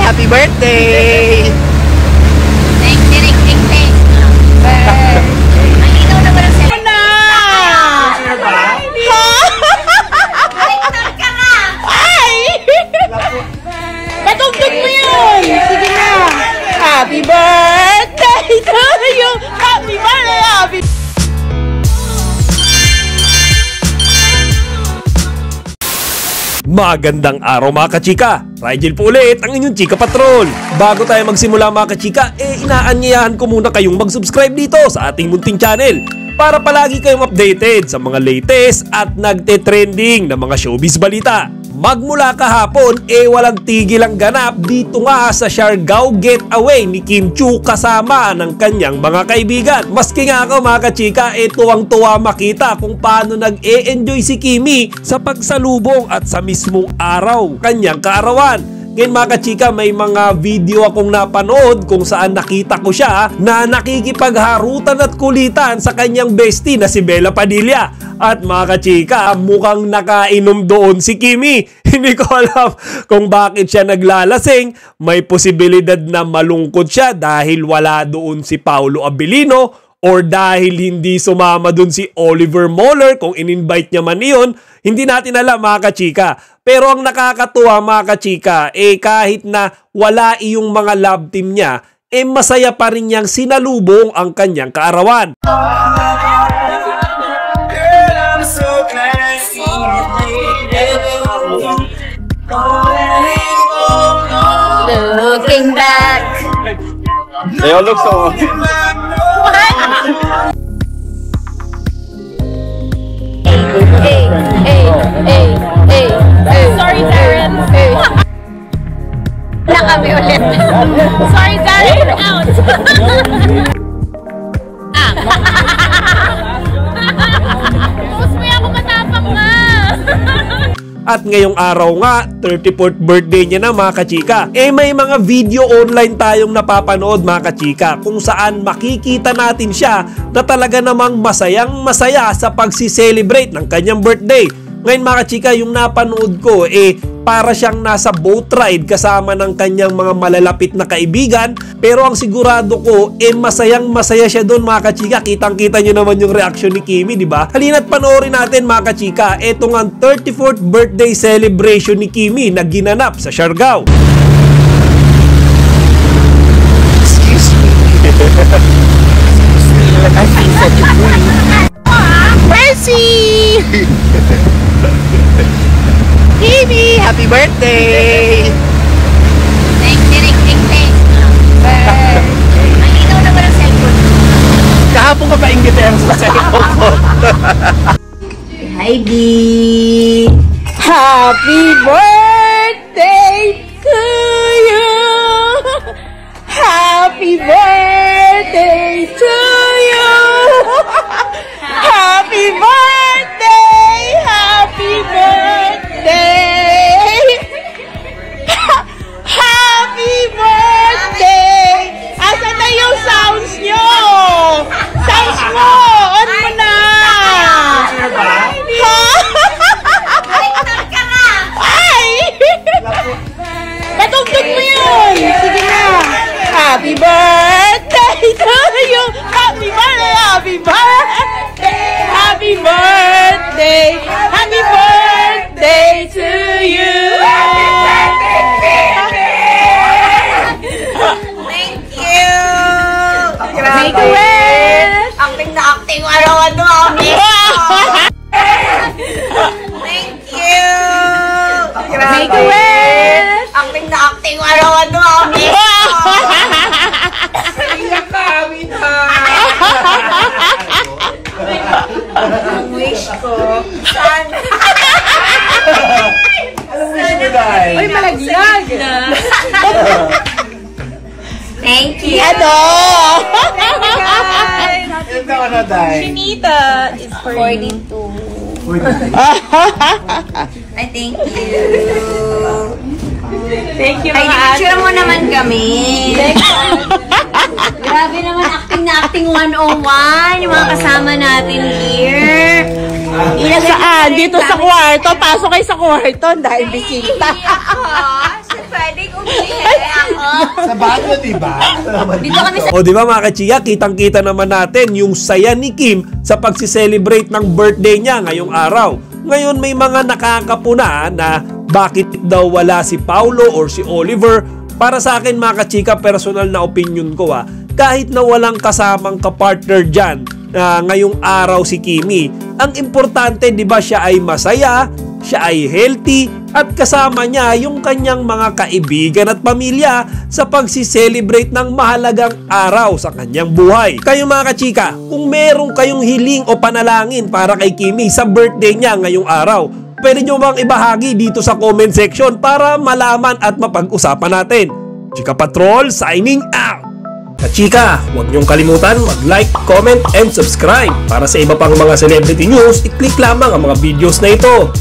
Happy birthday! Thank you. Malinaw naman ang cellphone. Na! Baliktad ka nga! Ay! Patugtog mo yun! Sige na! Happy birthday to you! Happy birthday! Happy Magandang araw mga kachika! Rigel po ulit ang inyong Chika Patrol! Bago tayo magsimula mga kachika, inaanyayahan ko muna kayong mag-subscribe dito sa ating munting channel para palagi kayong updated sa mga latest at nagte-trending na mga showbiz balita. Magmula kahapon, walang tigil ang ganap dito nga sa Siargao Getaway ni Kim Chiu kasama ng kanyang mga kaibigan. Maski nga ako mga kachika, tuwang-tuwa makita kung paano nag-e-enjoy si Kimi sa pagsalubong at sa mismong araw kanyang kaarawan. Ngayon mga kachika, may mga video akong napanood kung saan nakita ko siya na nakikipagharutan at kulitan sa kanyang bestie na si Bella Padilla. At mga kachika, mukhang nakainom doon si Kimi. Hindi ko alam kung bakit siya naglalasing. May posibilidad na malungkot siya dahil wala doon si Paolo Abilino or dahil hindi sumama doon si Oliver Moller kung in-invite niya man iyon. Hindi natin alam mga kachika. Pero ang nakakatuwa mga kachika, kahit na wala iyong mga love team niya, masaya pa rin niyang sinalubong ang kanyang kaarawan. Looking back. They all look so... Sorry, Darren. Na kami ulit. Sorry, Darren. We're out. Tapos may ako matapang nga. At ngayong araw nga, 34th birthday niya na mga kachika. May mga video online tayong napapanood mga kachika kung saan makikita natin siya na talaga namang masayang masaya sa pagsi-celebrate ng kanyang birthday. Ngayon mga kachika, yung napanood ko para siyang nasa boat ride kasama ng kanyang mga malalapit na kaibigan. Pero ang sigurado ko, masayang masaya siya doon mga kachika. Kitang-kita nyo naman yung reaction ni Kimi, di ba? Halina't panoorin natin mga kachika, etong ang 34th birthday celebration ni Kimi na ginanap sa Siargao. excuse me. I feel such a fool. Mercy! Kimi, happy birthday! Thank you. Malinaw naman ang cellphone. Kahapon ka pa inggitin sa cellphone ko. Hi, B. Happy birthday to you! Happy birthday to you! Happy birthday! Happy birthday! Happy birthday! Asan na yung sounds nyo? Sounds mo! On mo na! Baliktad ka nga! Ay! Patugtog mo yun! Sige na! Happy birthday to you! Happy birthday! Happy birthday! Happy birthday! Happy birthday to you! Thank you! Make a wish! Acting na acting, araw-ano kami! Thank you! Make a wish! Acting na acting, araw-ano kami! Ang wish ko, sana. Anong wish mo, Day? Uy, malaglag! Thank you! Ano? Ilan ka na, Day? Nita is 42. I thank you. Thank you, Ay, mga ate. picture mo naman kami. Grabe naman, acting na acting 101. Yung mga kasama natin here. Saan? Dito sa kwarto. Pasok kayo sa kwarto dahil bisita. Iiyak ka. pwedeng umihi ako. Sa bago, diba? Dito kami sa... O di ba mga kachika, kitang-kita naman natin yung saya ni Kim sa pagsiselebrate ng birthday niya ngayong araw. Ngayon may mga nakakapuna na bakit daw wala si Paulo or si Oliver. Para sa akin mga kachika, personal na opinion ko kahit na walang kasamang kapartner dyan ngayong araw si Kimi, ang importante di ba siya ay masaya, siya ay healthy at kasama niya yung kanyang mga kaibigan at pamilya sa pagsiselebrate ng mahalagang araw sa kanyang buhay. Kayo mga kachika, kung meron kayong hiling o panalangin para kay Kimi sa birthday niya ngayong araw, pwede nyo bang ibahagi dito sa comment section para malaman at mapag-usapan natin. Chika Patrol signing out! Kachika, huwag niyong kalimutan mag-like, comment, and subscribe. Para sa iba pang mga celebrity news, i-click lamang ang mga videos na ito.